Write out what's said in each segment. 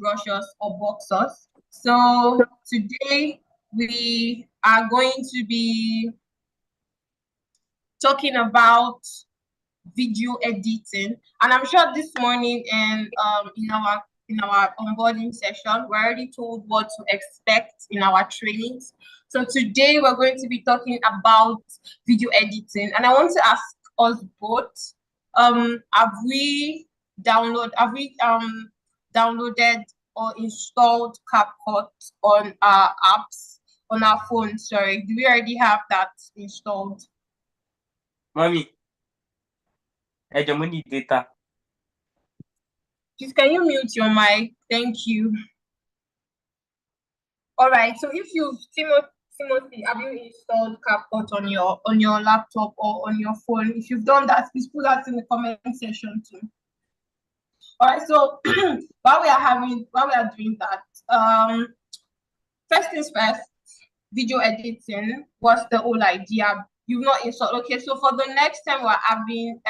brushers or boxers. So today we are going to be talking about video editing, and I'm sure this morning and in our onboarding session we're already told what to expect in our trainings. So today we're going to be talking about video editing, and I want to ask us both, have we downloaded or installed CapCut on our apps on our phone? Sorry, do we already have that installed? Mommy, need data. Please, can you mute your mic? Thank you. All right. So if you, Timothy, have you installed CapCut on your laptop or on your phone? If you've done that, please put that in the comment section too. All right. So while we are doing that, first things first, video editing. What's the whole idea? You've not installed. Okay. So for the next time we're having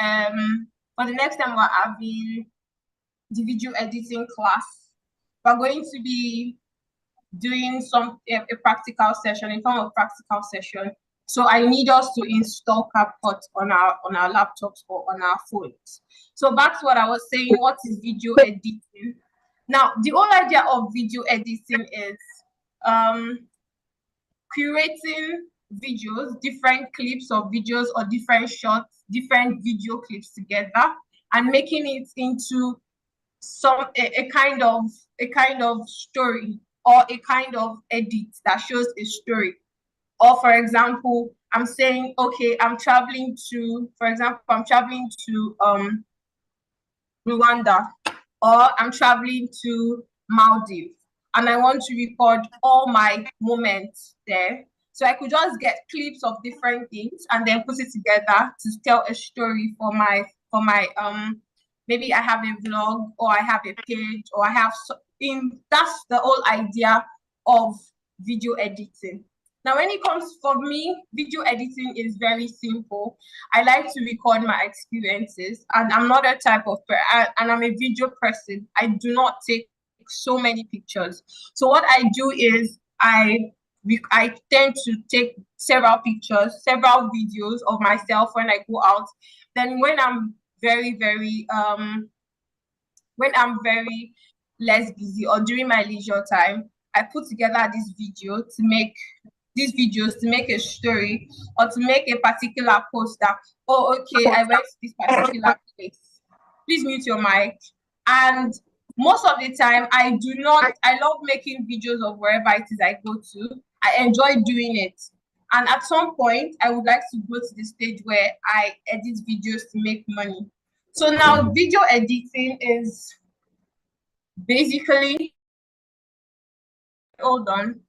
the video editing class, we're going to be doing a practical session, in form of practical session. So I need us to install CapCut on our laptops or on our phones. So back to what I was saying, what is video editing? Now, the whole idea of video editing is curating videos, different clips of videos or different shots, different video clips together, and making it into a kind of story, or a kind of edit that shows a story. Or for example, I'm saying, okay, I'm traveling to Rwanda, or I'm traveling to Maldives, and I want to record all my moments there. So I could just get clips of different things and then put it together to tell a story for my maybe I have a vlog, or I have a page, or I have that's the whole idea of video editing. Now, when it comes for me, video editing is very simple. I like to record my experiences, and I'm not a type of and I'm a video person. I do not take so many pictures. So what I do is I tend to take several pictures, several videos of myself when I go out. Then when I'm very less busy, or during my leisure time, I put together this video to make these videos to make a story, or to make a particular post that, oh, okay, I went to this particular place. Please mute your mic. And most of the time, I love making videos of wherever it is I go to. I enjoy doing it. And at some point, I would like to go to the stage where I edit videos to make money. So now video editing is basically, hold on.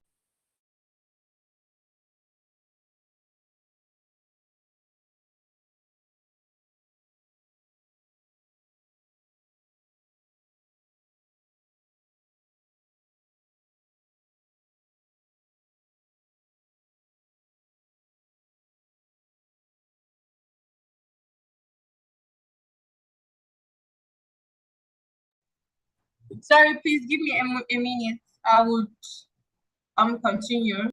Sorry, please give me a minute. I would continue.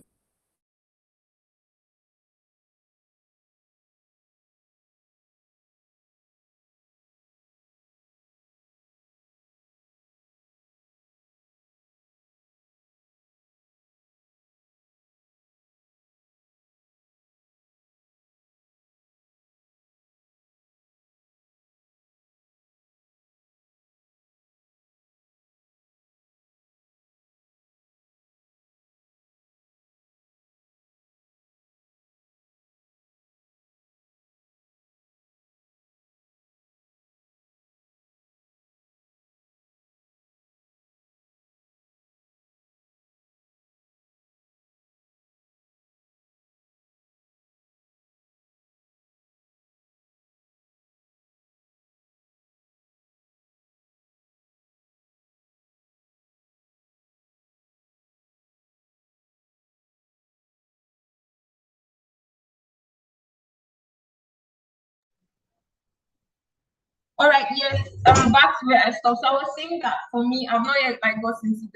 All right, yes. back to where I stopped. So I was saying that for me, I've not yet like got into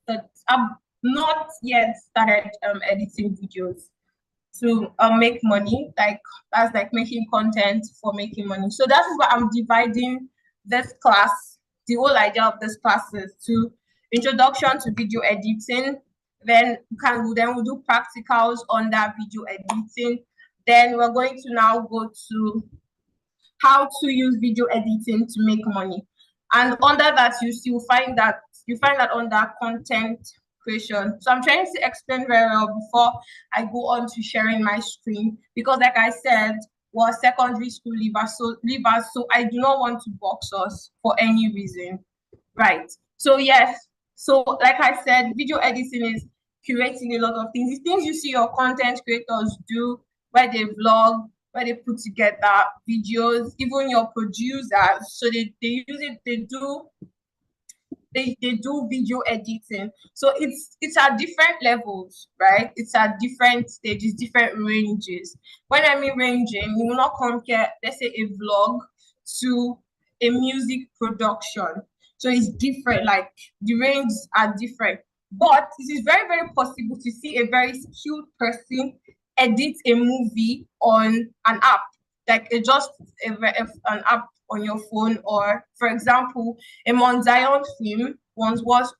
the I've not yet started editing videos to make money. Like that's like making content for making money. So that is why I'm dividing this class. The whole idea of this class is to introduction to video editing. Then we'll do practicals on that video editing. Then we're going to now go to how to use video editing to make money. And under that, you find that under content creation. So I'm trying to explain very well before I go on to sharing my screen, because like I said, we're secondary school leavers, so I do not want to box us for any reason. Right. So yes. So like I said, video editing is curating a lot of things. The things you see your content creators do, where they vlog, where they put together videos, even your producers. So they use it, they do video editing. So it's at different levels, right? It's at different stages, different ranges. When I mean ranging, you will not compare, let's say, a vlog to a music production. So it's different, like the ranges are different. But it is very, very possible to see a very skilled person edit a movie on an app, like an app on your phone, or for example, a Mount Zion film was once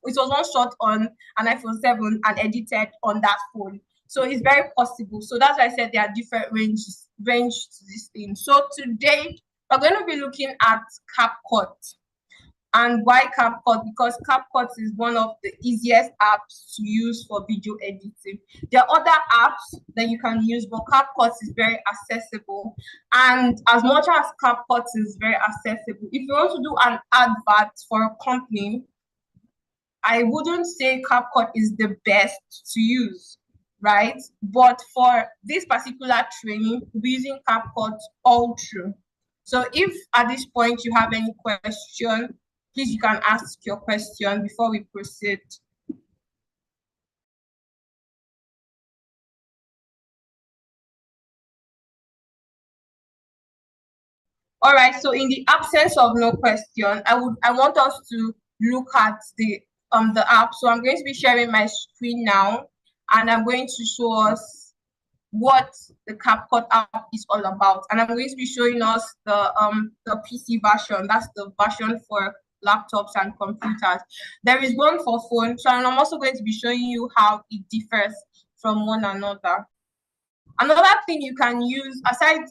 shot on an iPhone 7 and edited on that phone. So it's very possible. So that's why I said there are different range to this thing. So today we're going to be looking at CapCut. And why CapCut? Because CapCut is one of the easiest apps to use for video editing. There are other apps that you can use, but CapCut is very accessible. And as much as CapCut is very accessible, if you want to do an advert for a company, I wouldn't say CapCut is the best to use, right? But for this particular training, we'll be using CapCut all through. So if at this point you have any question, please, you can ask your question before we proceed. All right, so in the absence of no question, I want us to look at the app. So I'm going to be sharing my screen now, and I'm going to show us what the CapCut app is all about. And I'm going to be showing us the PC version. That's the version for laptops and computers. There is one for phone, so I'm also going to be showing you how it differs from one another. Another thing you can use aside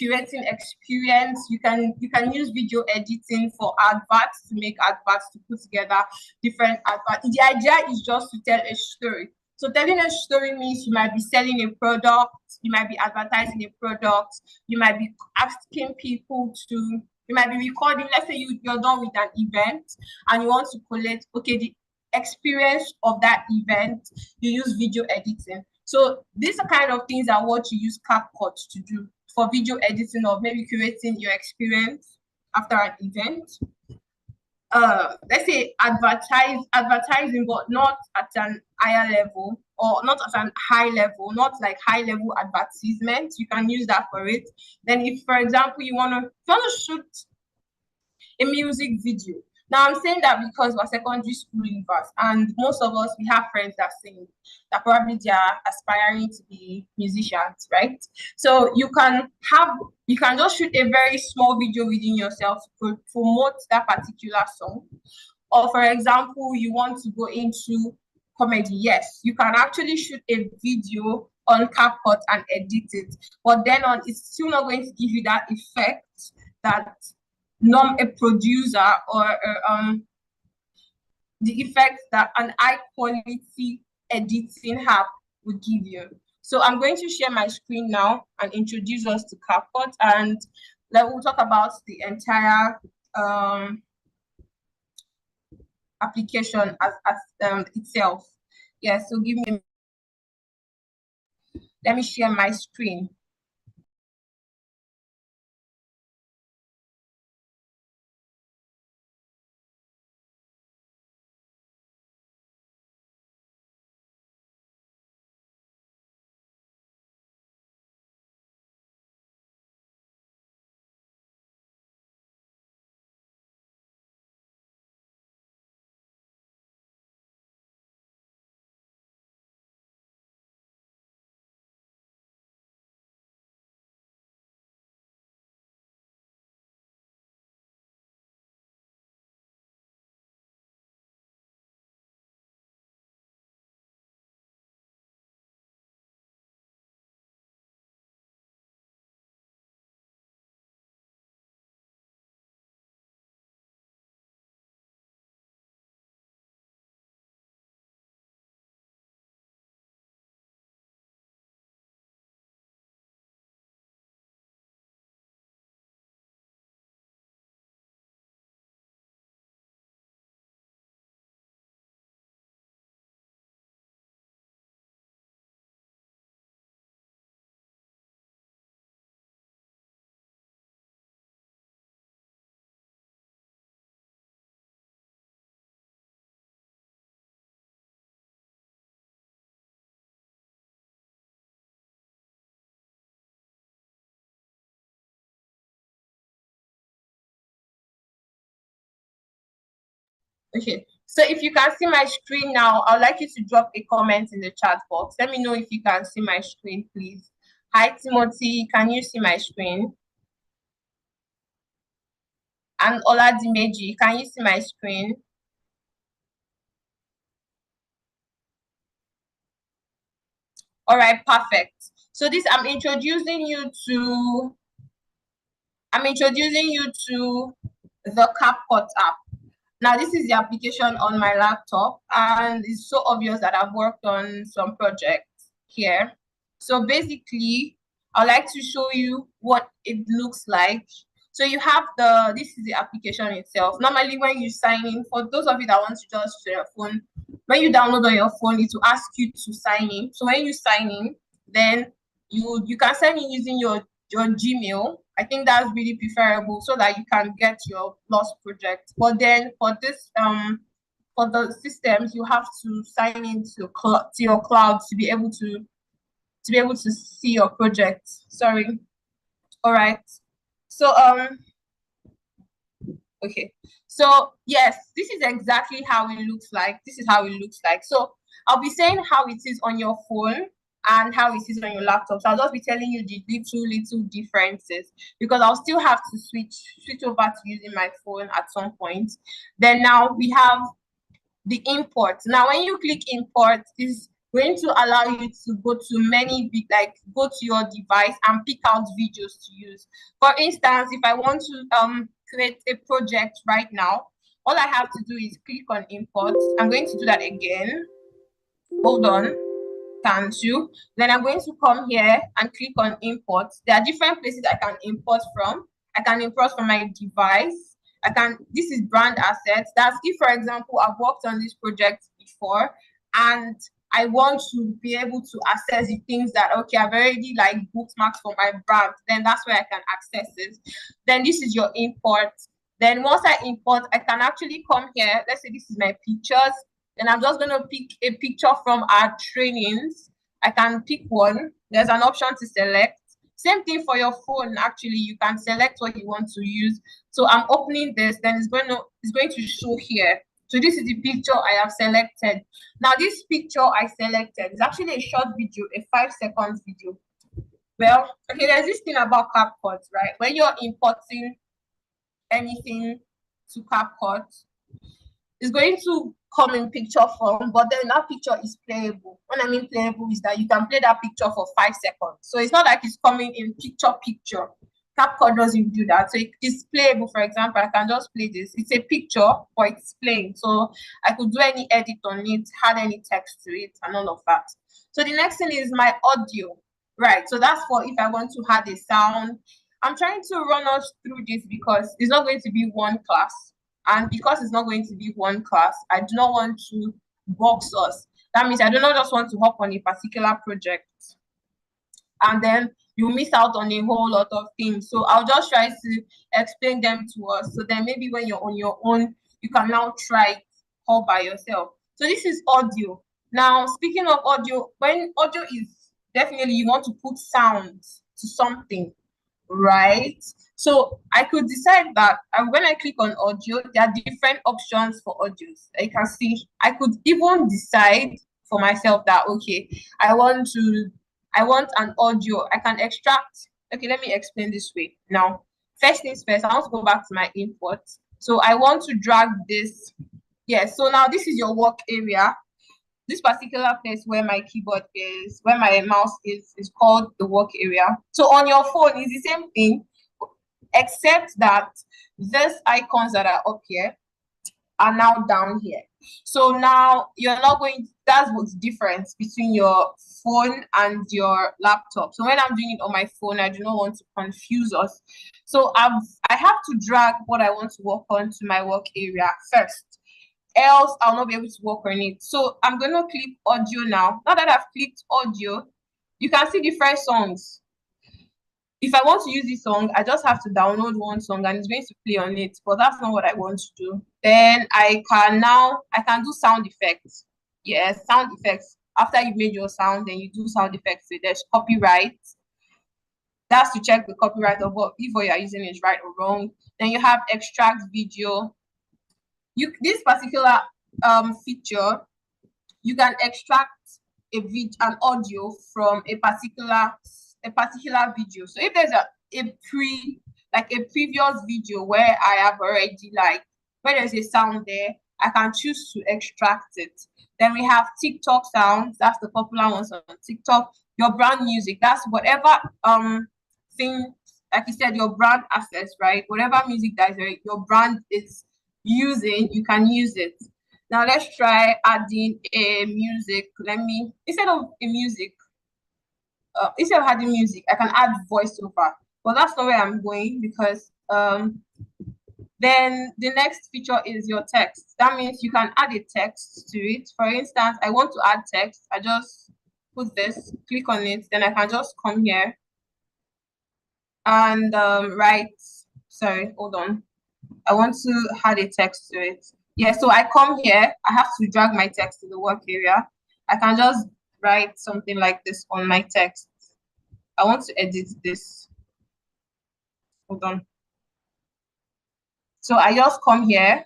curating experience, you can use video editing for adverts, to make adverts, to put together different adverts. The idea is just to tell a story. So telling a story means you might be selling a product, you might be advertising a product, you might be asking people to, you might be recording, let's say you're done with an event and you want to collect, okay, the experience of that event, you use video editing. So these are kind of things are what you use CapCut to do for video editing, or maybe curating your experience after an event. Let's say advertising, but not at an higher level, or not at an high level, not like high level advertisement. You can use that for it. Then if, for example, you want to shoot a music video. Now I'm saying that because we're secondary school leavers, and most of us, we have friends that sing, that probably they are aspiring to be musicians, right? So you can just shoot a very small video within yourself to promote that particular song. Or for example, you want to go into comedy. Yes, you can actually shoot a video on CapCut and edit it, but then it's still not going to give you that effect that a producer or the effect that an high quality editing app would give you. So I'm going to share my screen now and introduce us to CapCut, and then we'll talk about the entire application as itself. Yeah, so let me share my screen. Okay, so if you can see my screen now, I'd like you to drop a comment in the chat box. Let me know if you can see my screen, please. Hi, Timothy, can you see my screen? And Oladimeji, can you see my screen? All right, perfect. So this, I'm introducing you to the CapCut app. Now, this is the application on my laptop, and it's so obvious that I've worked on some projects here. So basically, I'd like to show you what it looks like. So you have this is the application itself. Normally, when you sign in, for those of you that want to just share your phone, when you download on your phone, it will ask you to sign in. So when you sign in, then you can sign in using your Gmail. I think that's really preferable so that you can get your lost project. But then for this for the systems, you have to sign into your cloud to be able to see your project. Sorry. All right. So okay. So yes, this is exactly how it looks like. This is how it looks like. So I'll be saying how it is on your phone and how it is on your laptop. So I'll just be telling you the little differences because I'll still have to switch over to using my phone at some point. Then now we have the import. Now when you click import, is going to allow you to go to go to your device and pick out videos to use. For instance, if I want to create a project right now, all I have to do is click on import. I'm going to do that again. Hold on. Cancel. Then I'm going to come here and click on import. There are different places I can import from. I can import from my device. This is brand assets. That's if, for example, I've worked on this project before and I want to be able to access the things that, okay, I've already like bookmarked for my brand, then that's where I can access it. Then this is your import. Then once I import, I can actually come here. Let's say this is my pictures. Then I'm just going to pick a picture from our trainings. I can pick one. There's an option to select. Same thing for your phone. Actually, you can select what you want to use. So I'm opening this, then it's going to show here. So this is the picture I have selected. Now this picture I selected is actually a short video, a 5-second video. Well, okay, there's this thing about CapCut, right? When you're importing anything to CapCut, it's going to come in picture form, but then that picture is playable. When I mean playable is that you can play that picture for 5 seconds. So it's not like it's coming in picture. CapCut doesn't do that. So it's playable. For example, I can just play this. It's a picture, but it's playing. So I could do any edit on it, add any text to it, and all of that. So the next thing is my audio. Right. So that's for if I want to add a sound. I'm trying to run us through this because it's not going to be one class. And because it's not going to be one class, I do not want to box us. That means I do not just want to hop on a particular project and then you miss out on a whole lot of things. So I'll just try to explain them to us. So then maybe when you're on your own, you can now try it all by yourself. So this is audio. Now, speaking of audio, when audio is definitely you want to put sounds to something, right? So I could decide that when I click on audio, there are different options for audios. You can see, I could even decide for myself that, okay, I want an audio. I can extract. Okay, let me explain this way. Now, first things first, I want to go back to my import. So I want to drag this. Yes, so now this is your work area. This particular place where my keyboard is, where my mouse is called the work area. So on your phone, it's the same thing, except that these icons that are up here are now down here. So now you're not going, that's what's the difference between your phone and your laptop. So when I'm doing it on my phone, I do not want to confuse us. So I have to drag what I want to work on to my work area first, else I'll not be able to work on it. So I'm going to click audio now. Now that I've clicked audio, you can see different songs. If I want to use this song, I just have to download one song and it's going to play on it, but that's not what I want to do. Then I can do sound effects. Yes, sound effects. After you've made your sound, then you do sound effects. So there's copyright. That's to check the copyright of if what you're using is right or wrong. Then you have extract video. this particular feature, you can extract an audio from a particular video. So if there's a previous video where I have already where there's a sound there, I can choose to extract it. Then we have TikTok sounds. That's the popular ones on TikTok. Your brand music. That's whatever thing, like you said, your brand assets, right? Whatever music that your brand is using, you can use it. Now let's try adding a music. Instead of adding music, I can add voiceover. But that's not where I'm going, because then the next feature is your text. That means you can add a text to it. For instance, I want to add text. I just put this, click on it, then I can just come here and write. Sorry, hold on. I want to add a text to it. Yeah, so I come here. I have to drag my text to the work area. I can just write something like this on my text. I want to edit this. Hold on. So I just come here.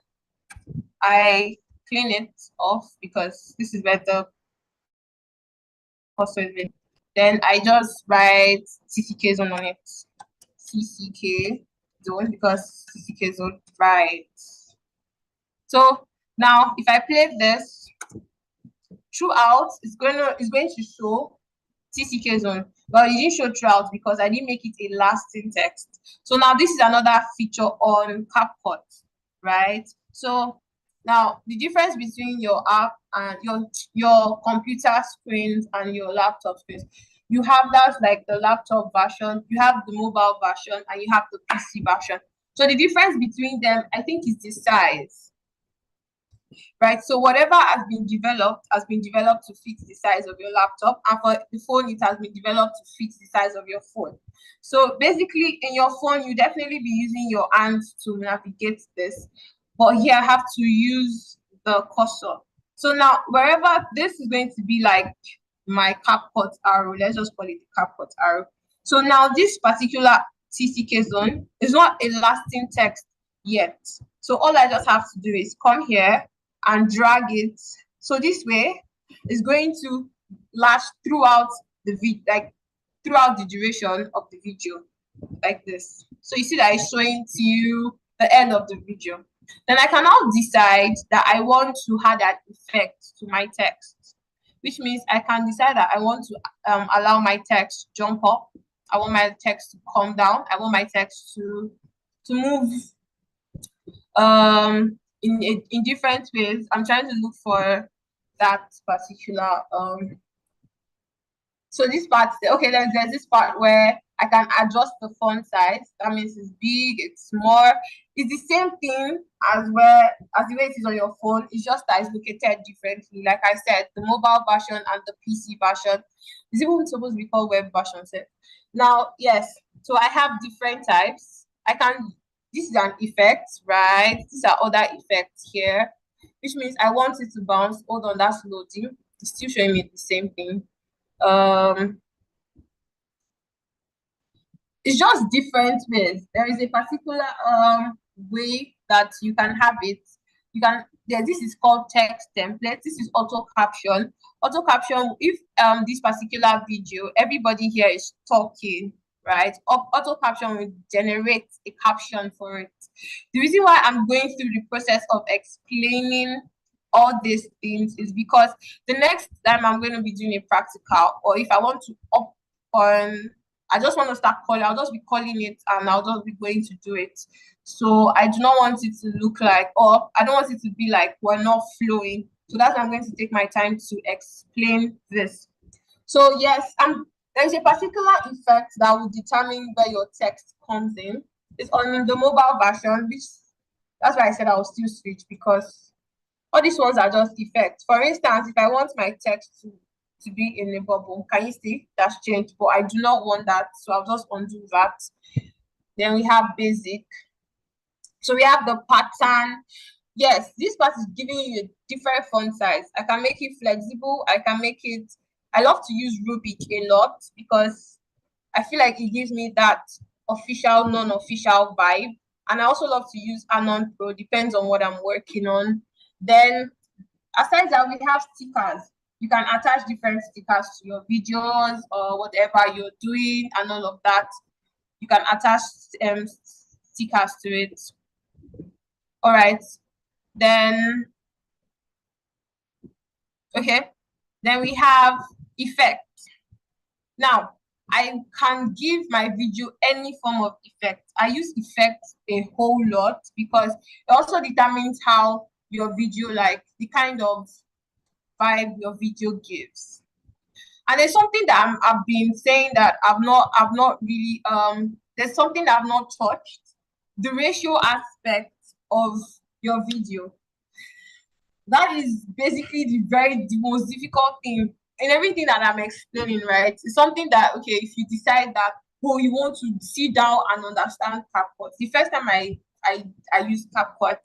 I clean it off because this is better. Then I just write CCK zone on it. CCK zone, because CCK zone, right? So now if I play this throughout, it's going to show CCK zone, but it didn't show throughout because I didn't make it a lasting text. So now this is another feature on CapCut, right? So now the difference between your app and your computer screens and your laptop screens, you have that like the laptop version, you have the mobile version, and you have the PC version. So the difference between them, I think, is the size, right? So whatever has been developed to fit the size of your laptop, and for the phone, it has been developed to fit the size of your phone. So basically, in your phone, you definitely be using your hands to navigate this, but here I have to use the cursor. So now, wherever this is going to be like my CapCut arrow, let's just call it the CapCut arrow. So now this particular CCK zone is not a lasting text yet. So all I just have to do is come here and drag it. So this way is going to last throughout the video, like throughout the duration of the video, like this. So you see that it's showing till the end of the video. Then I can now decide that I want to add an effect to my text, which means I can decide that I want to allow my text to jump up. I want my text to come down. I want my text to move in different ways. I'm trying to look for that particular so this part, okay, there's this part where I can adjust the font size. That means it's big, it's small. It's the same thing as the way it is on your phone. It's just that it's located differently. Like I said, the mobile version and the PC version is even supposed to be called web version. Now, yes, so I have different types. This is an effect, right? These are other effects here, which means I want it to bounce. Hold on, that's loading. It's still showing me the same thing. It's just different ways. There is a particular way that you can have it. This is called text template. This is auto caption. Auto caption, if this particular video, everybody here is talking, right? Auto caption will generate a caption for it. The reason why I'm going through the process of explaining all these things is because the next time I'm going to be doing a practical, or if I want to I just want to start calling, I'll just be calling it and I'll just be going to do it. So I do not want it to look like, or I don't want it to be like we're not flowing. So that's why I'm going to take my time to explain this. So yes, there's a particular effect that will determine where your text comes in. It's on the mobile version, which that's why I said I will still switch, because all these ones are just effects. For instance, if I want my text to be in a bubble, can you see that's changed? But I do not want that, so I'll just undo that. Then we have basic. So we have the pattern. Yes, this part is giving you a different font size. I can make it flexible. I love to use Rubik a lot because I feel like it gives me that official, non-official vibe. And I also love to use Anon Pro, depends on what I'm working on. Then aside that, we have stickers. You can attach different stickers to your videos or whatever you're doing and all of that. You can attach stickers to it. All right. Then, okay. Then we have effects. Now, I can give my video any form of effect. I use effects a whole lot because it also determines how your video, like the kind of vibe your video gives. And there's something that I've been saying that I've not really there's something that I've not touched, the ratio aspect of your video. That is basically the most difficult thing in everything that I'm explaining, right? It's something that, okay, if you decide that, oh, you want to sit down and understand CapCut. The first time I used CapCut,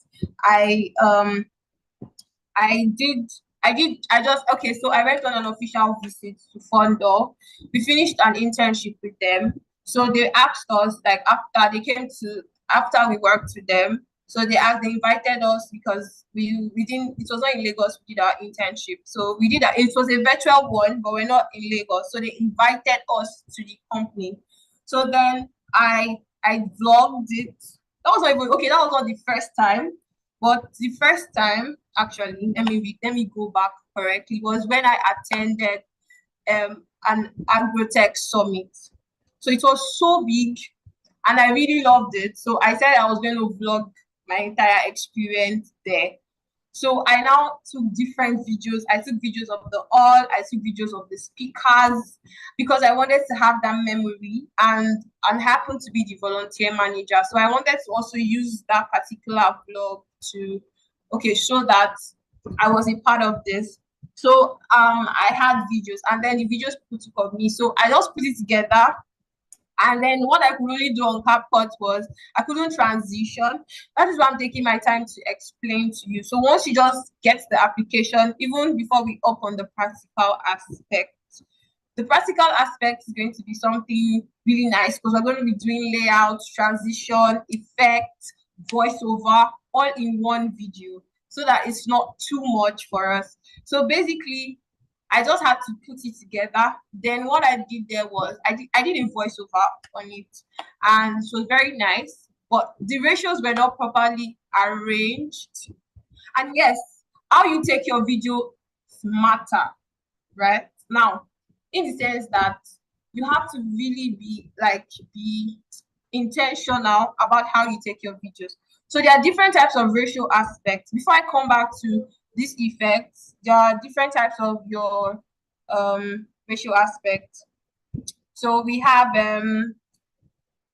so I went on an official visit to Fondor. We finished an internship with them. So they asked us, like, after we worked with them, so they invited us because we didn't, it was not in Lagos, we did our internship. So we did that, it was a virtual one, but we're not in Lagos. So they invited us to the company. So then I vlogged it. That was not the first time, but the first time, actually, let me go back correctly, was when I attended an agrotech summit. So it was so big and I really loved it. So I said I was going to vlog my entire experience there. So I now took different videos. I took videos of the hall, I took videos of the speakers because I wanted to have that memory and happened to be the volunteer manager. So I wanted to also use that particular vlog to show that I was a part of this. So I had videos and then the videos people took of me. So I just put it together. And then what I could only do on CapCut was I couldn't transition. That is why I'm taking my time to explain to you. So once you just get the application, even before we open the practical aspect, the practical aspect is going to be something really nice because we're going to be doing layout, transition, effect, voiceover, all in one video so that it's not too much for us. So basically, I just had to put it together. Then what I did there was I did a voiceover on it, and it was very nice. But the ratios were not properly arranged. And yes, how you take your video matter, right? Now, in the sense that you have to really be intentional about how you take your videos. So there are different types of ratio aspects. Before I come back to these effects, there are different types of your ratio aspects. So we have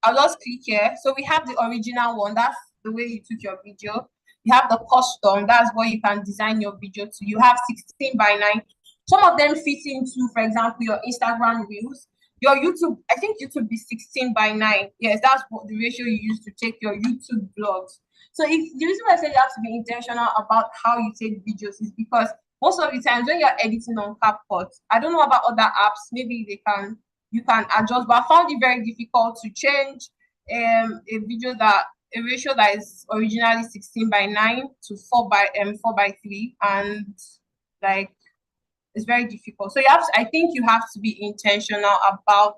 I'll just click here. So we have the original one, that's the way you took your video. You have the custom, that's where you can design your video to. You have 16:9. Some of them fit into, for example, your Instagram reels. Your YouTube, I think YouTube is 16:9. Yes, that's what the ratio you use to take your YouTube vlogs. So the reason why I said you have to be intentional about how you take videos is because most of the times when you're editing on CapCut, I don't know about other apps, maybe you can adjust, but I found it very difficult to change a ratio that is originally 16:9 to 4:3, and like it's very difficult. So I think you have to be intentional about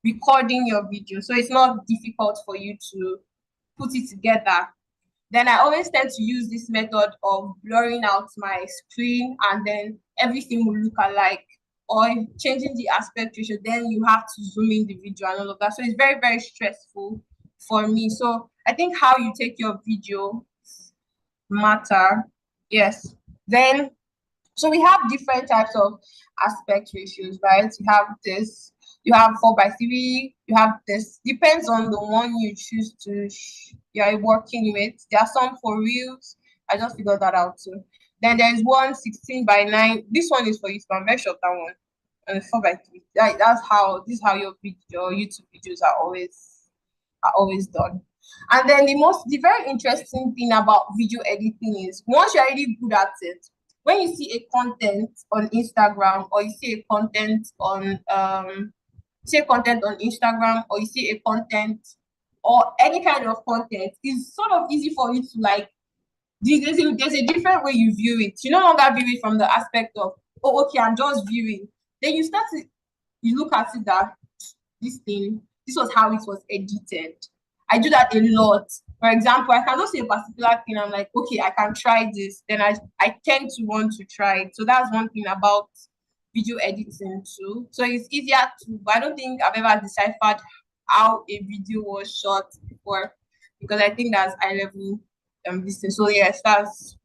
recording your video so it's not difficult for you to put it together. Then I always tend to use this method of blurring out my screen and then everything will look alike, or changing the aspect ratio, then you have to zoom in the video and all of that. So it's very, very stressful for me. So I think how you take your video matter. Yes. Then, so we have different types of aspect ratios, right? You have this, you have 4:3, you have this, depends on the one you choose to you're working with. There are some for reels. I just figured that out too. Then there's one 16:9. This one is for you, so I'm very sure that one. And 4:3. This is how your YouTube videos are always done. And then the very interesting thing about video editing is once you're really good at it, when you see a content on Instagram or you see a content on Instagram or you see a content or any kind of content, it's sort of easy for you to like, there's a different way you view it. You no longer view it from the aspect of, oh, okay, I'm just viewing. Then you look at it that this was how it was edited. I do that a lot. For example, I can just say a particular thing. I'm like, okay, I can try this. Then I tend to want to try it. So that's one thing about video editing too. So it's easier to, but I don't think I've ever deciphered how a video was shot before, because I think that's high level this thing. So yes, that's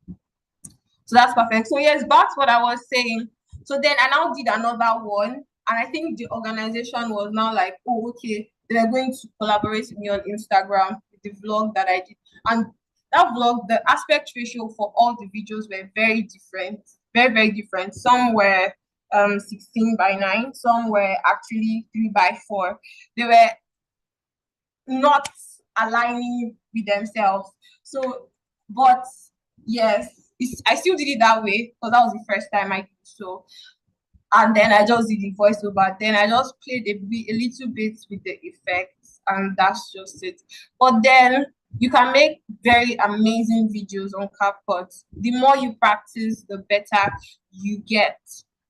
perfect. So yes, back to what I was saying. So then I now did another one, and I think the organization was now like, oh, okay, they were going to collaborate with me on Instagram with the vlog that I did. And that vlog, the aspect ratio for all the videos were very different, very, very different. Some were 16:9, some were actually 3:4. They were not aligning with themselves. So, but yes, I still did it that way because that was the first time I did so. And then I just did the voiceover. Then I just played a little bit with the effects, and that's just it. But then you can make very amazing videos on CapCut. The more you practice, the better you get.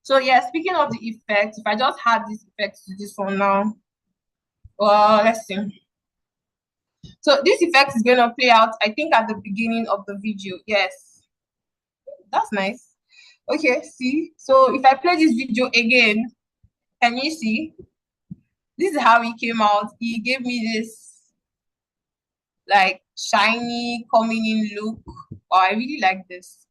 So yeah, speaking of the effects, if I just had this effect to this one now, well, let's see. So this effect is going to play out, I think, at the beginning of the video. Yes, that's nice. Okay, see, so if I play this video again, can you see? This is how it came out. He gave me this like shiny coming in look. Oh, I really like this.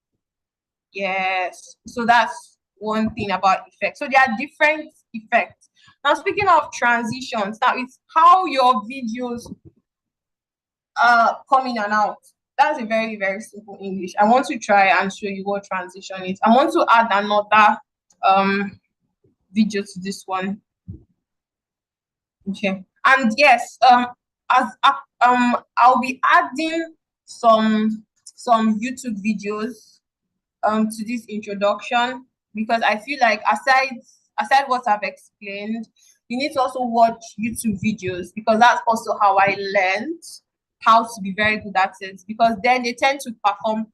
Yes, so that's one thing about effects. So there are different effects. Now, speaking of transitions, now it's how your videos come in and out. That's a very, very simple English. I want to try and show you what transition is. I want to add another video to this one. Okay. And yes, I'll be adding some YouTube videos to this introduction, because I feel like aside what I've explained, you need to also watch YouTube videos, because that's also how I learned how to be very good at it, because then they tend to perform,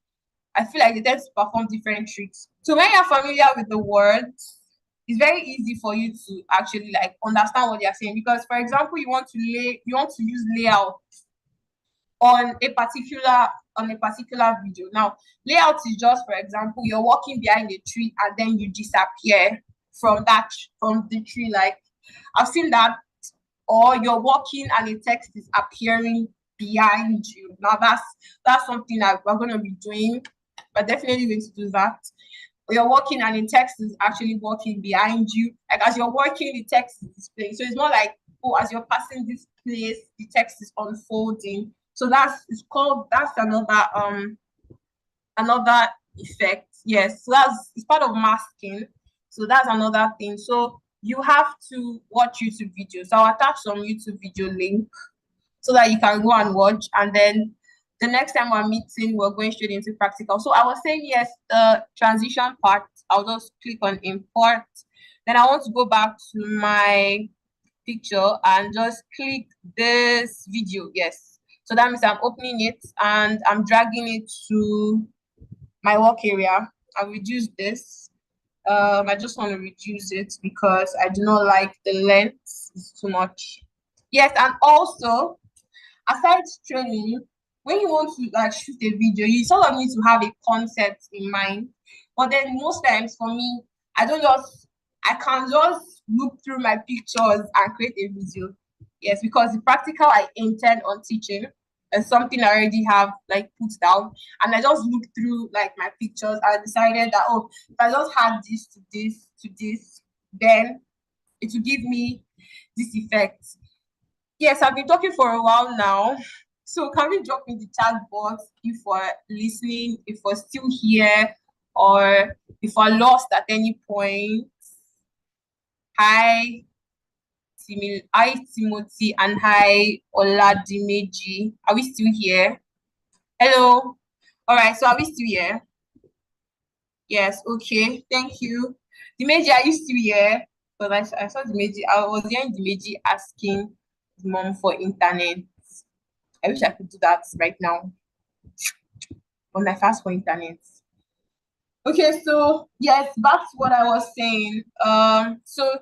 I feel like they tend to perform different tricks. So when you're familiar with the words, it's very easy for you to actually like understand what they're saying. Because for example, you want to use layout on a particular video. Now, layout is just, for example, you're walking behind a tree and then you disappear from the tree. Like, I've seen that. Or you're walking and a text is appearing behind you. Now that's something that we're going to be doing. We're definitely going to do that. You're walking and the text is actually walking behind you. Like, as you're walking, the text is displaying. So it's more like, oh, as you're passing this place, the text is unfolding. So that's another effect. Yes, so it's part of masking. So that's another thing. So you have to watch YouTube videos. So I'll attach some YouTube video link so that you can go and watch. And then the next time we're meeting, we're going straight into practical. So I was saying, yes, the transition part, I'll just click on import. Then I want to go back to my picture and just click this video. Yes. So that means I'm opening it and I'm dragging it to my work area. I'll reduce this. I just want to reduce it because I do not like the length. It's too much. Yes, and also, aside training, when you want to like shoot a video, you sort of need to have a concept in mind. But then most times for me, I can't just look through my pictures and create a video. Yes, because the practical I intend on teaching is something I already have like put down, and I just looked through like my pictures. I decided that, oh, if I just add this to this to this, then it will give me this effect. Yes, I've been talking for a while now. So can we drop in the chat box if we're listening, if we're still here, or if we're lost at any point? Hi, Timothy, and hi, Oladimeji. Are we still here? Hello. All right, so are we still here? Yes, okay, thank you. Dimeji, are you still here? Because I saw Dimeji, I was hearing Dimeji asking the mom for internet. I wish I could do that right now on my fast for internet. Okay, so yes, back to what I was saying. So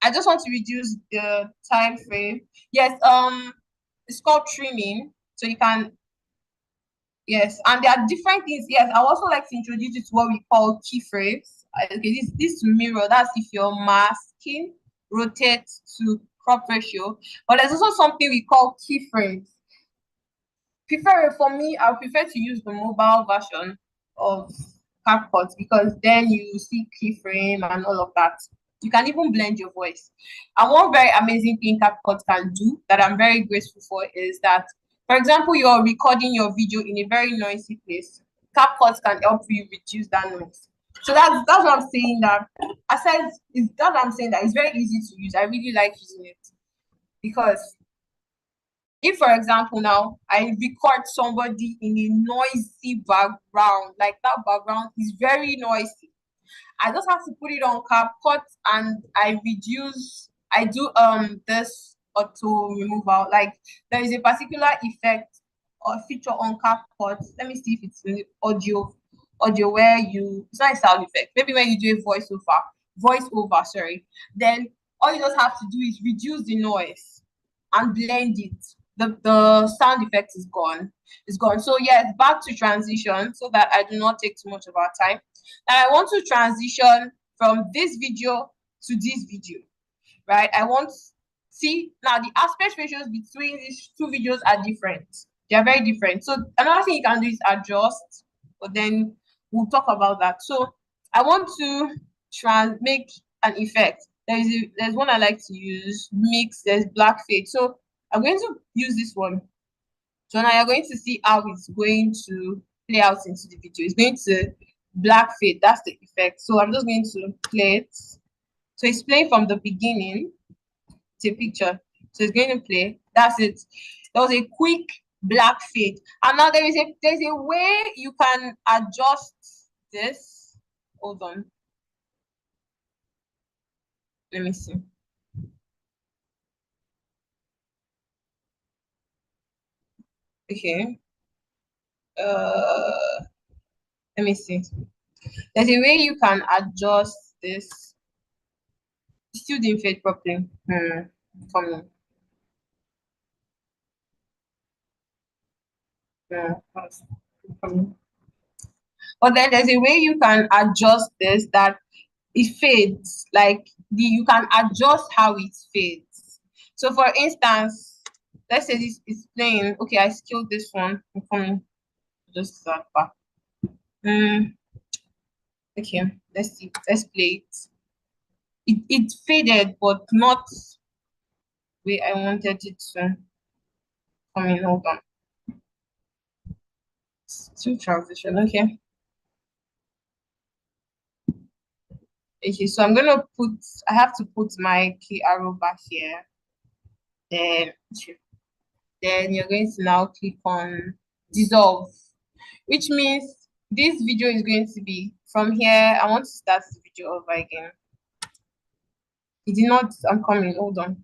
I just want to reduce the time frame. Yes, it's called trimming. So you can, yes, and there are different things. Yes, I also like to introduce you to what we call keyframes. Okay, this mirror, that's if you're masking, rotate to crop ratio. But there's also something we call keyframes. For me, I prefer to use the mobile version of CapCut because then you see keyframe and all of that. You can even blend your voice. And one very amazing thing CapCut can do that I'm very grateful for is that, for example, you're recording your video in a very noisy place. CapCut can help you reduce that noise. So that's what I'm saying, that aside is that I'm saying that it's very easy to use. I really like using it because if, for example, now I record somebody in a noisy background, like that background is very noisy, I just have to put it on CapCut and I do this auto removal. Like there is a particular effect or feature on CapCut. Let me see if it's in the audio where it's not a sound effect. Maybe when you do a voiceover, sorry. Then all you just have to do is reduce the noise and blend it. The sound effect is gone. It's gone. So yes, back to transition so that I do not take too much of our time. Now I want to transition from this video to this video, right? See now the aspect ratios between these two videos are different. They are very different. So another thing you can do is adjust, but then we'll talk about that. So I want to make an effect. There's one I like to use, mix, there's black fade. So I'm going to use this one. So now you're going to see how it's going to play out into the video. It's going to black fade, that's the effect. So I'm just going to play it. So it's playing from the beginning to picture. So it's going to play. That's it. There was a quick black fade. And now there's a way you can adjust this. Hold on. Let me see. Okay. Let me see. There's a way you can adjust this. Still didn't fade properly. For me. But then there's a way you can adjust this that it fades. Like you can adjust how it fades. So for instance, let's say this is playing. Okay, I skilled this one. I'm coming. Just that back. Okay, let's see. Let's play it. It faded, but not the way I wanted it to. Hold on. Still transition. Okay. Okay, so I have to put my key arrow back here. Then you're going to now click on dissolve, which means this video is going to be from here. I want to start the video over again. It did not, I'm coming, hold on.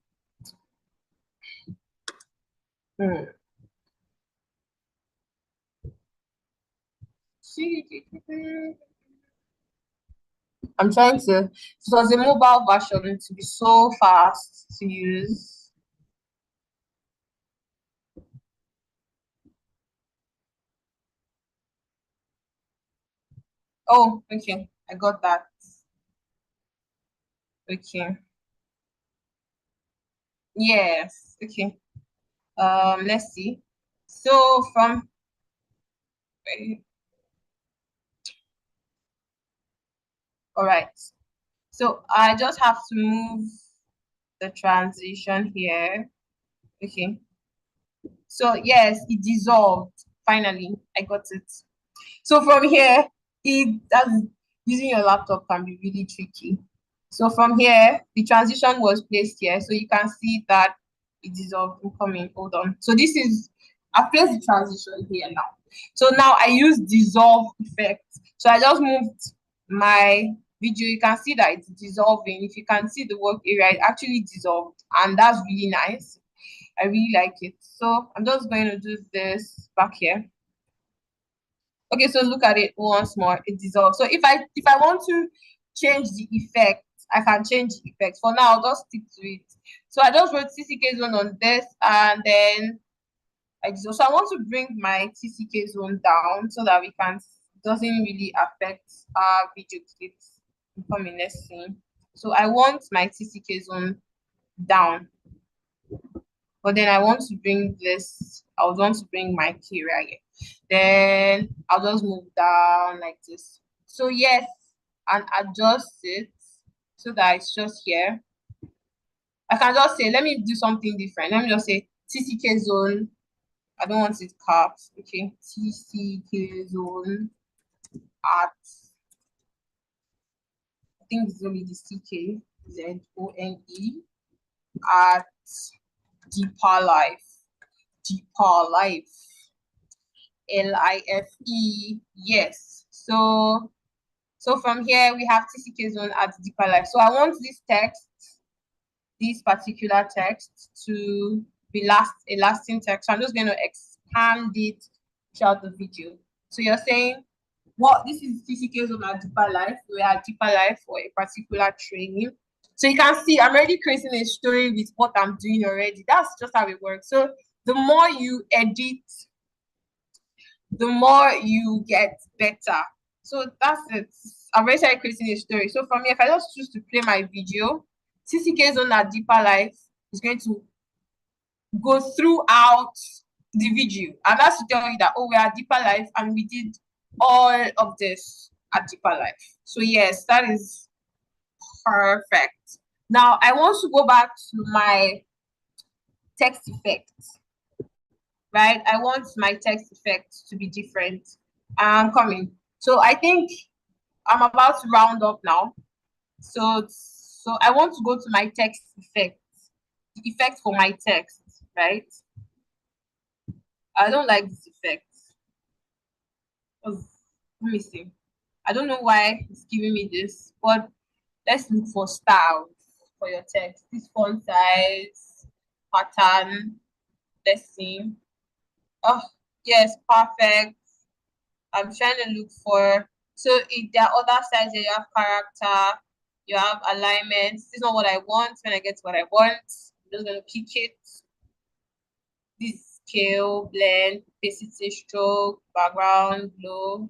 I'm trying to, so as a mobile version to be so fast to use. Oh, okay, I got that. Okay. Yes, okay. Let's see. So from all right. So I just have to move the transition here. Okay. So yes, it dissolved. Finally, I got it. So from here, using your laptop can be really tricky. So from here, the transition was placed here. So you can see that it dissolved. Incoming. Hold on. So I've placed the transition here now. So now I use dissolve effect. So I just moved my video. You can see that it's dissolving. If you can see the work area, it actually dissolved, and that's really nice. I really like it. So I'm just going to do this back here. Okay, so look at it once more. It dissolves. So if I want to change the effect, I can change the effect. For now, I'll just stick to it. So I just wrote TCK zone on this, and then I dissolve. So I want to bring my TCK zone down so that we can doesn't really affect our video clips. Coming next thing. So I want my TCK zone down, but then I want to bring this. I would want to bring my key right here. Then I'll just move down like this. So yes, and adjust it so that it's just here. I can just say, let me do something different. Let me just say TCK zone. I don't want it capped. Okay, TCK zone at, I think it's only the CK ZONE at Deeper Life. Deeper Life. LIFE. Yes. So from here we have TCK zone at Deeper Life. So I want this text, this particular text, to be a lasting text. So I'm just going to expand it throughout the video. So you're saying, what, this is TCK zone at Deeper Life. We are Deeper Life for a particular training. So you can see I'm already creating a story with what I'm doing already. That's just how it works. So the more you edit, the more you get better. So that's it. I've already started creating a story. So from here, if I just choose to play my video, TCK zone at Deeper Life is going to go throughout the video. And that's to tell you that, oh, we are Deeper Life and we did all of this at Deeper Life. So yes, that is perfect. Now I want to go back to my text effect, right? I want my text effect to be different. I'm coming. So I think I'm about to round up now. So I want to go to my text effect, the effect for my text, right? I don't like this effect. Let me see. I don't know why it's giving me this, but let's look for styles for your text. This font size, pattern. Let's see. Oh, yes, perfect. I'm trying to look for, so if there are other sides, you have character, you have alignment. This is not what I want. When I get what I want, I'm just gonna pick it. This scale, blend, opacity, stroke, background, glow.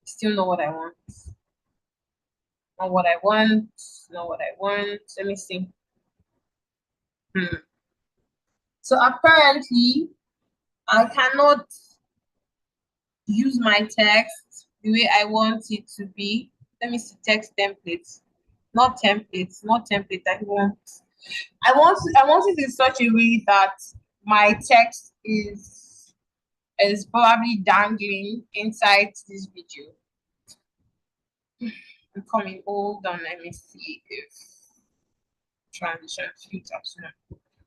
Still not what I want. Not what I want. Not what I want. Let me see. So apparently, I cannot use my text the way I want it to be. Let me see, text templates. Not templates, not template. I want it in such a way that my text is probably dangling inside this video. I'm coming. Hold on, let me see if transition filters.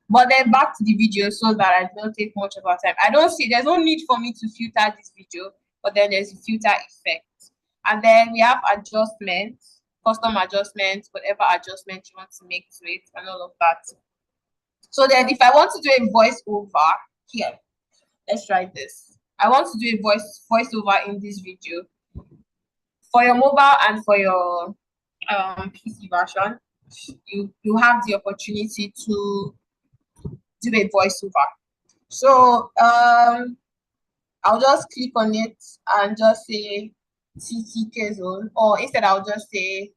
But then back to the video so that I don't take much of our time. I don't see, there's no need for me to filter this video, but then there's a filter effect. And then we have adjustments, custom adjustments, whatever adjustment you want to make to it and all of that. So then if I want to do a voiceover here, let's try this. I want to do a voiceover in this video. For your mobile and for your PC version, you have the opportunity to do a voiceover. So I'll just click on it and just say TCK zone, or instead I'll just say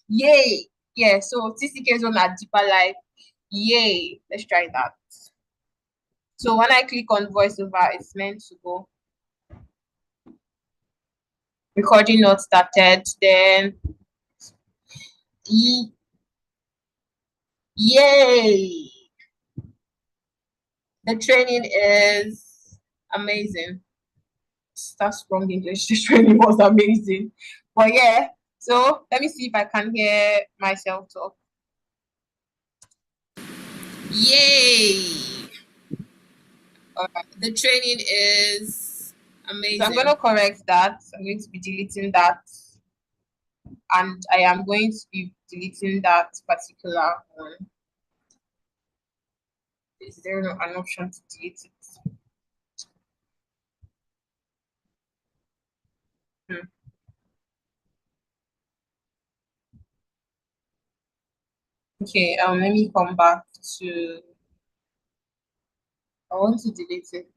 yay. Yeah, so TCK zone at Deeper Life. Yay. Let's try that. So when I click on voiceover, it's meant to go. Recording not started, then yay. The training is amazing. That's wrong English. The training was amazing. But yeah, so let me see if I can hear myself talk. Yay! Alright, the training is amazing. So I'm going to correct that. I'm going to be deleting that. And I am going to be deleting that particular one. Is there an option to delete it? Okay, let me come back to, I want to delete it.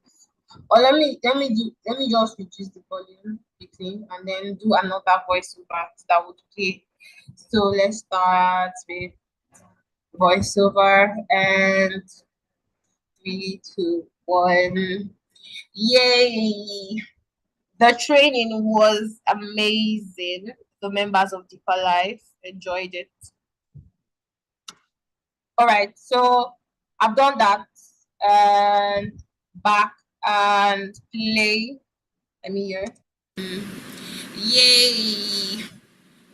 Or let me just reduce the volume quickly and then do another voiceover that would play. So let's start with voiceover and 3, 2, 1. Yay! The training was amazing. The members of Deeper Life enjoyed it. All right, so I've done that. And back and play. Let me hear. Yay!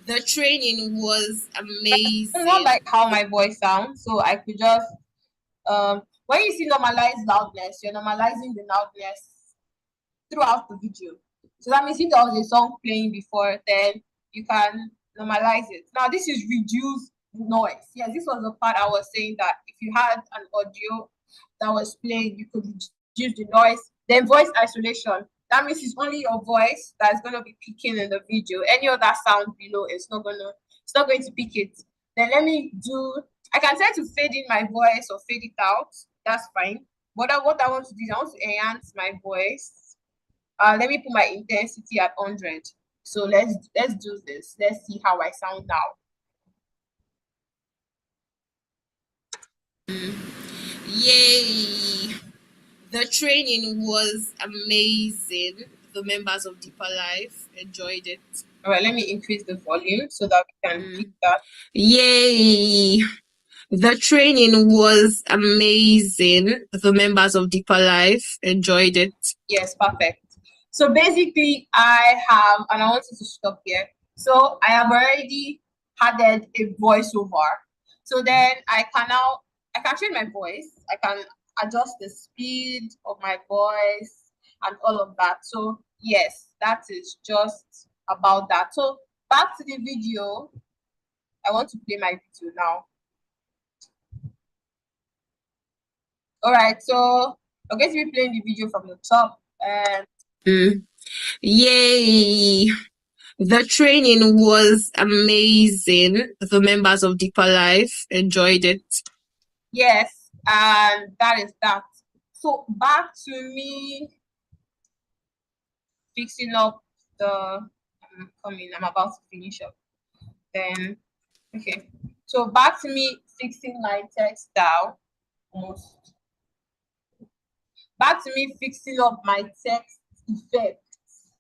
The training was amazing. I don't like how my voice sounds, so I could just when you see normalize loudness, you're normalizing the loudness throughout the video. So that means if there was a song playing before, then you can normalize it. Now this is reduce noise. Yes, this was the part I was saying that if you had an audio that was playing, you could reduce the noise. Then voice isolation. That means it's only your voice that's gonna be picking in the video. Any other sound below, it's not going to pick it. Then let me do, I can try to fade in my voice or fade it out. That's fine. But what I want to do is I want to enhance my voice. Let me put my intensity at 100. So let's do this. Let's see how I sound now. Yay! The training was amazing. The members of Deeper Life enjoyed it. All right, let me increase the volume so that we can pick that. Yay! The training was amazing. The members of Deeper Life enjoyed it. Yes, perfect. So basically, I want you to stop here. So I have already added a voiceover. So then I can change my voice. I can adjust the speed of my voice and all of that. So yes, that is just about that. So back to the video. I want to play my video now. All right, so I'm going to be playing the video from the top. And yay! The training was amazing. The members of Deeper Life enjoyed it. Yes, and that is that. So back to me fixing up the, I'm about to finish up. Then, okay. So back to me fixing my text down. Almost. Back to me fixing up my text effects.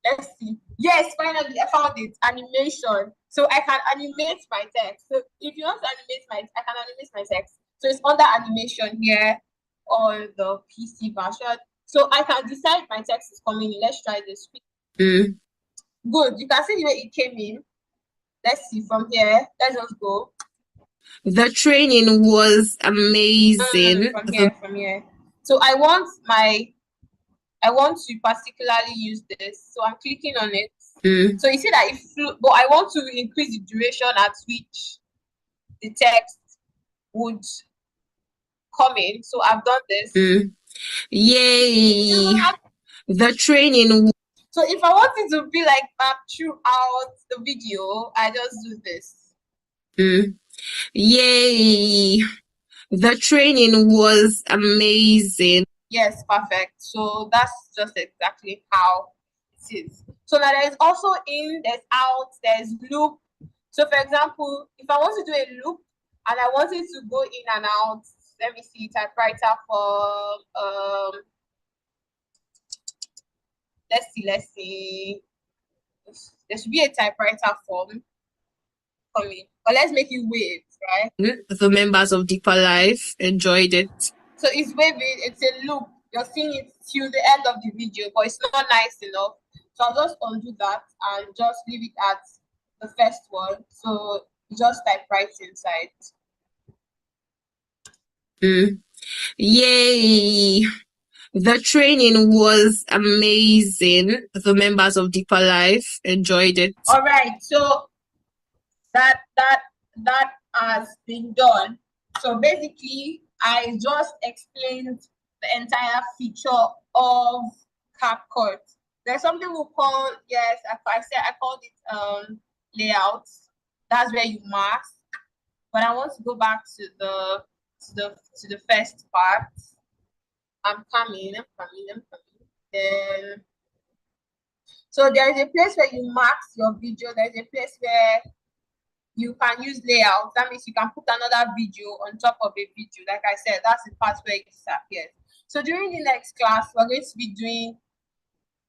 Let's see. Yes, finally I found it. Animation. So I can animate my text. So if you want to animate I can animate my text. So it's under animation here on the PC version. So I can decide my text is coming in. Let's try this. Good. You can see the way it came in. Let's see from here. Let's just go. The training was amazing. From here. So I want to particularly use this. So I'm clicking on it. So you see that but I want to increase the duration at which the text would come in. So I've done this. Yay! The training. So if I want it to be like that throughout the video, I just do this. Yay! The training was amazing. Yes, perfect. So that's just exactly how it is. So now there's also in, there's out, there's loop. So for example, if I want to do a loop and I want it to go in and out, let me see, typewriter for let's see. There should be a typewriter form coming. But let's make it wave, right? The members of Deeper Life enjoyed it. So it's waving, it's a loop. You're seeing it till the end of the video, but it's not nice enough. So I'll just undo that and just leave it at the first one. So you just type right inside. Yay! The training was amazing. The members of Deeper Life enjoyed it. All right, so that has been done. So basically, I just explained the entire feature of CapCut. There's something we call, yes, I called it layouts. That's where you mask. But I want to go back to the first part. I'm coming. Then so there is a place where you mask your video. There's a place where you can use layouts. That means you can put another video on top of a video. Like I said, that's the part where it disappears. So during the next class, we're going to be doing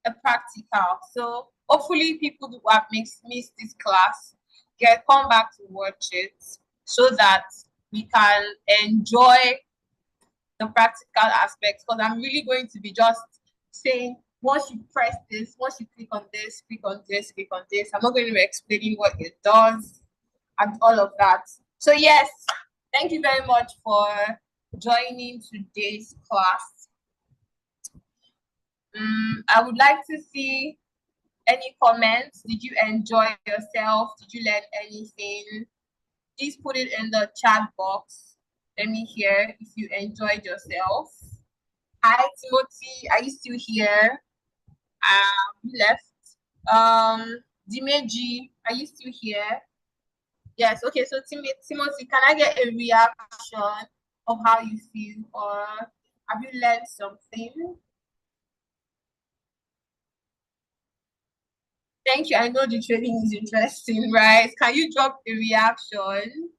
a practical. So hopefully people who have missed this class come back to watch it so that we can enjoy the practical aspects, because I'm really going to be just saying, once you press this, once you click on this, click on this, click on this. I'm not going to be explaining what it does and all of that. So yes, thank you very much for joining today's class. I would like to see any comments. Did you enjoy yourself? Did you learn anything? Please put it in the chat box. Let me hear if you enjoyed yourself. Hi, Timothy. Are you still here? You left. Dimeji, are you still here? Yes. Okay. So, Timothy, can I get a reaction of how you feel, or have you learned something? Thank you. I know the training is interesting, right? Can you drop a reaction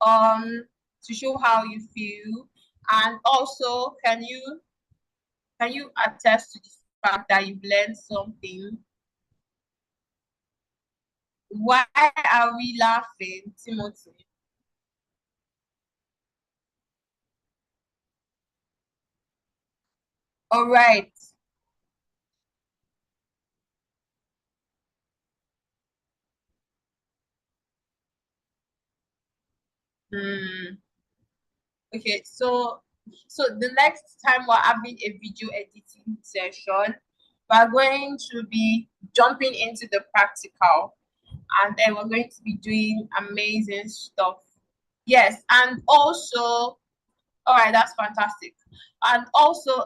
to show how you feel? And also, can you attest to the fact that you've learned something? Why are we laughing, Timothy? All right. Okay, so the next time we're having a video editing session, we're going to be jumping into the practical, and then we're going to be doing amazing stuff. Yes, and also, all right, that's fantastic. And also,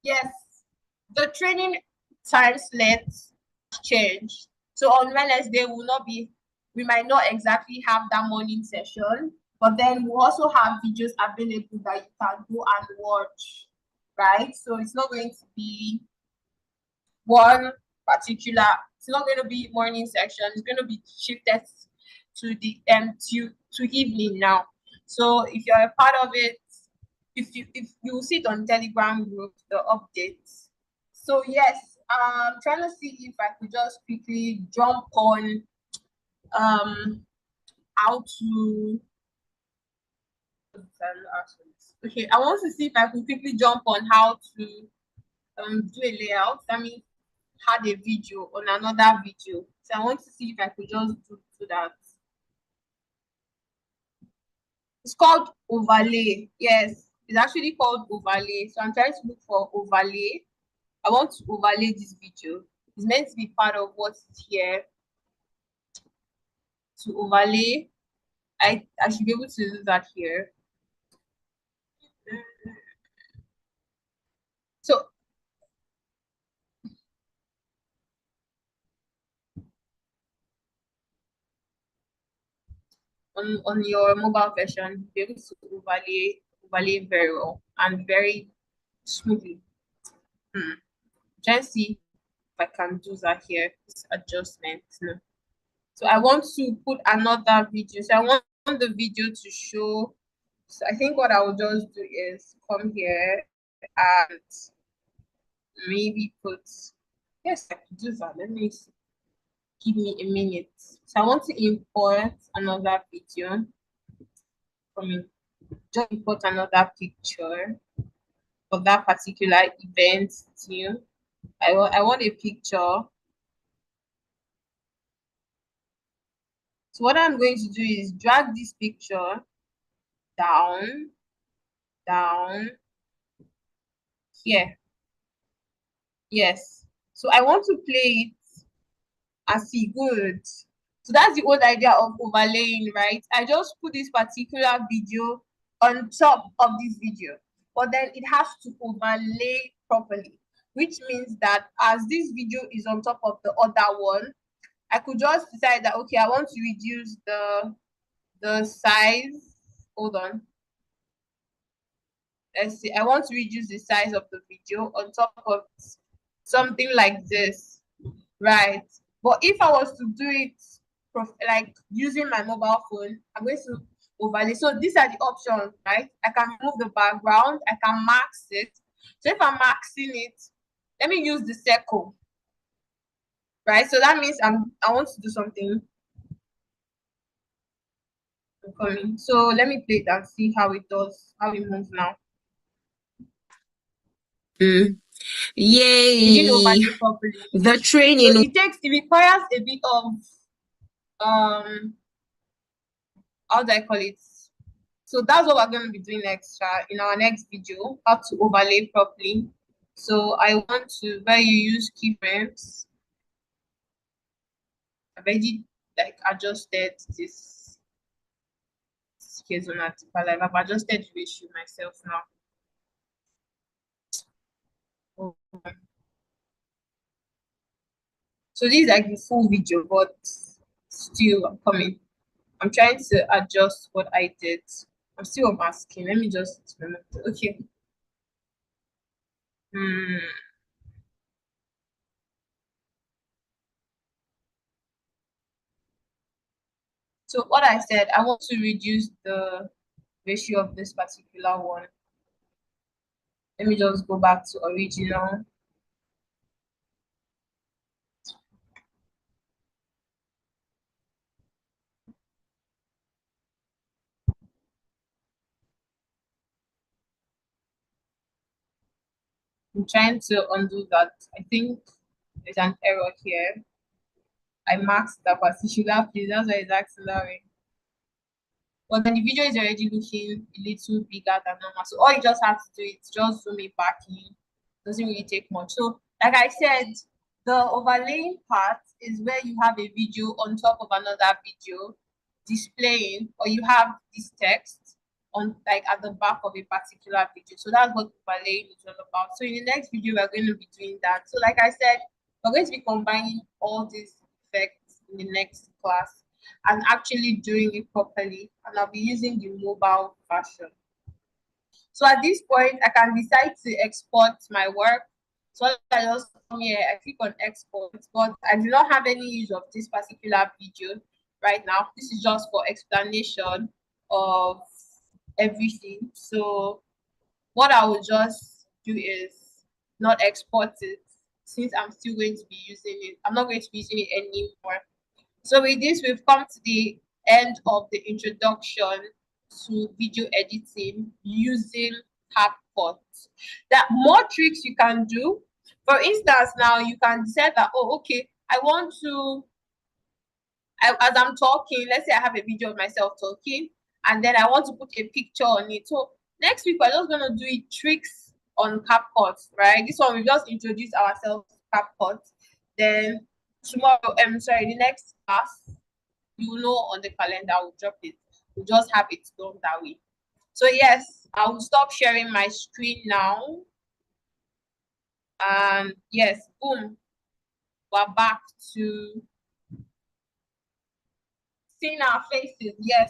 yes, the training time slots change. So on Wednesday, we might not exactly have that morning session, but then we also have videos available that you can go and watch, right? So it's not going to be one particular, it's not going to be morning section, it's going to be shifted to the to evening now. So if you're a part of it, if you see it on Telegram group, the updates. So yes, I'm trying to see if I could just quickly jump on how to okay, I want to see if I could quickly jump on how to do a layout. That means had a video on another video. So I want to see if I could just do that. It's called overlay. Yes, it's actually called overlay. So I'm trying to look for overlay. I want to overlay this video. It's meant to be part of what's here. To overlay, I should be able to do that here. So on your mobile version, you'll be able to overlay very well and very smoothly. Just see if I can do that here. This adjustment. No. So I want to put another video. So I want the video to show. So I think what I will just do is come here and maybe put, yes, I can do that. Let me see. Give me a minute. So I want to import another video from it. Just import another picture of that particular event too. I want a picture. So what I'm going to do is drag this picture down here. Yes. So I want to play it I see, good. So that's the whole idea of overlaying, right? I just put this particular video on top of this video, but then it has to overlay properly, which means that as this video is on top of the other one, I could just decide that, okay, I want to reduce the size. Hold on. Let's see. I want to reduce the size of the video on top of something like this, right? But if I was to do it like using my mobile phone, I'm going to overlay. So these are the options, right? I can move the background, I can max it. So if I'm maxing it, let me use the circle, right? So that means I want to do something. I'm coming. So let me play it and see how it does, how it moves now. Yay! It didn't overlay properly. The training. So it requires a bit of how do I call it? So that's what we're going to be doing next in our next video, how to overlay properly. So I want to, where you use keyframes, I've already like adjusted this schematic. I've adjusted the ratio myself now. So this is like the full video, but still I'm coming. I'm trying to adjust what I did. I'm still on my skin. Let me just remove it. Okay. So what I said, I want to reduce the ratio of this particular one. Let me just go back to original. I'm trying to undo that. I think there's an error here. I marked that particular place. That's why it's asking that way. But then the video is already looking a little bigger than normal. So all you just have to do is just zoom it back in. Doesn't really take much. So like I said, the overlaying part is where you have a video on top of another video displaying, or you have this text on like at the back of a particular video. So that's what overlaying is all about. So in the next video, we're going to be doing that. So like I said, we're going to be combining all these effects in the next class and actually doing it properly. And I'll be using the mobile version. So at this point, I can decide to export my work. So I just come here, I click on export, but I do not have any use of this particular video right now. This is just for explanation of everything. So what I will just do is not export it, since I'm still going to be using it. I'm not going to be using it anymore. So with this, we've come to the end of the introduction to video editing using CapCut. There are more tricks you can do. For instance, now you can decide that, oh, okay, I want to, as I'm talking, let's say I have a video of myself talking, and then I want to put a picture on it. So next week, we're just going to do it tricks on CapCut, right? This one, we just introduce ourselves to CapCut. Then tomorrow, sorry, the next class, you will know on the calendar, we'll drop it. We'll just have it done that way. So yes, I will stop sharing my screen now. And yes, boom, we're back to seeing our faces. Yes.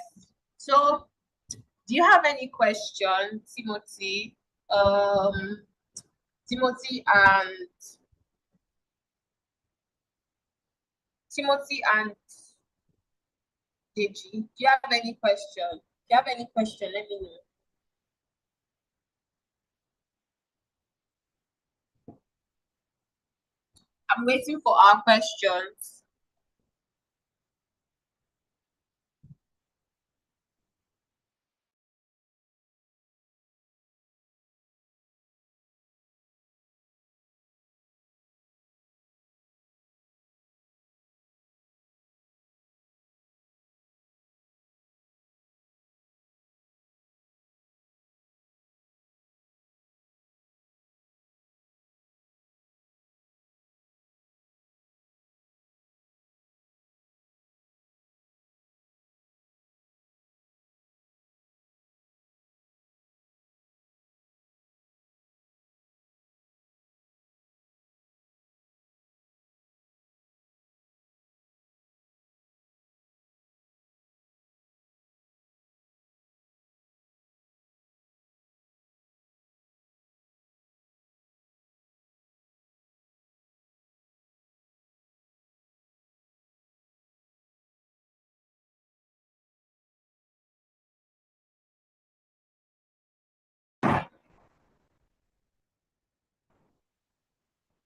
So do you have any questions, Timothy? Timothy and Deji, do you have any question? If you have any question, let me know. I'm waiting for our questions.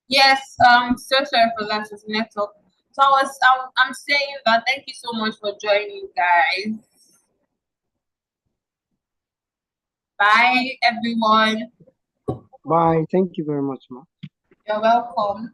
Yes, so sorry for that with network. So I'm saying that thank you so much for joining, guys. Bye, everyone. Bye. Thank you very much, ma. You're welcome.